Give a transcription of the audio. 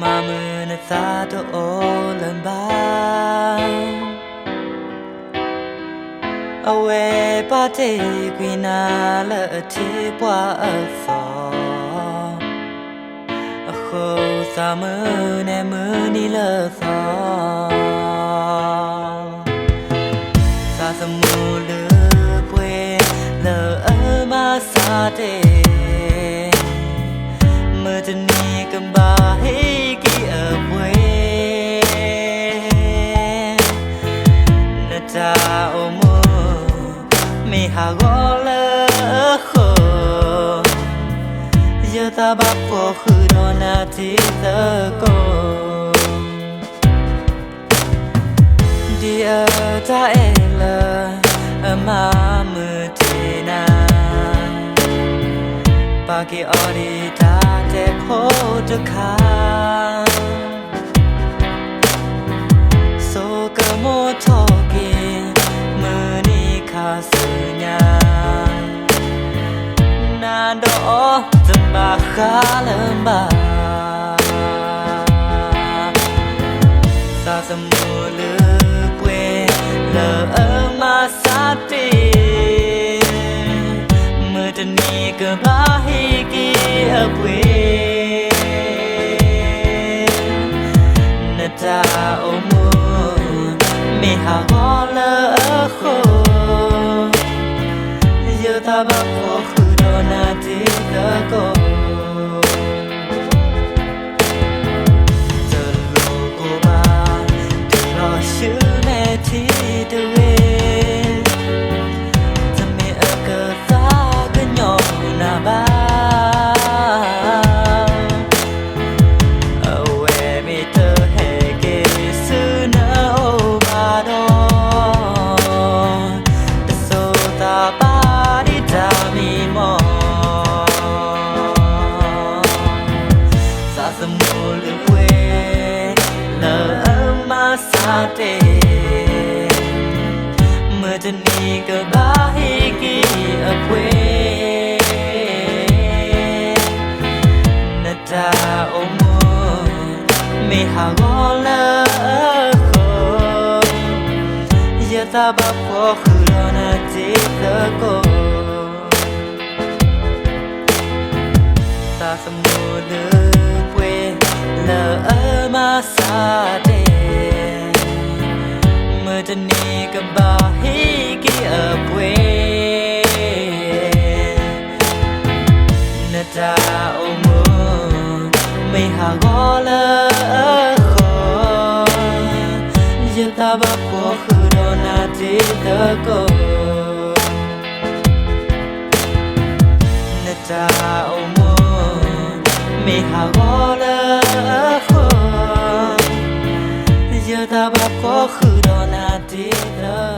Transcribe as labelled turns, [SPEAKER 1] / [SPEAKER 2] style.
[SPEAKER 1] mà mưa nó xa to ô lần ba awe pa te quina la te qua ở phò khô sa mưa nè mưa ni lơ phò sa sa mưa lơ quê lơ ở ma sa te mưa chân ni cầm ba hay kia ở quê nè ta ôm mi hà gõ lỡ khổ giờ ta bắt phố khứ đó na tí thơ cô đi ở ta e lờ ở mà mưa thế na ba kia ở đi ta te phố được khá số cơ mô thọ kia mưa ni khá sự nhà na đó dần bà khá lớn bà xa xa mùa lửa quê lỡ ở mà xa tì mưa chân ni cơ bá hi kia ở quê nè ta ôm mùa mẹ hà gõ lỡ khô giờ ta bắt phố khứ đó na tí thơ cô giờ lô cô ba từ lo chữ mẹ thì từ về giờ mẹ ở cờ xa cái nhỏ na ba ở quê mẹ tơ hè kê sư nơ ô ba đó số ta ba đi ta mi mò xa xa mùa lửa quê lỡ ở mà xa tê mưa chân ni cơ bá hi kỳ ở quê nè ta ôm mùa mẹ hà gõ lỡ khô giờ ta bắt phố khứ đó na tí thơ cô xa xa mùa lửa quê lỡ ở mà xa tê mưa chân ni cầm ba hi kia ở quê nè ta ôm mưa mây hà gõ lỡ khô giờ ta bắt phố khứ đó na tí thơ cô nè ta ôm mưa mẹ hà gõ lỡ khô giờ ta bắt phố khứ đó na tí thơ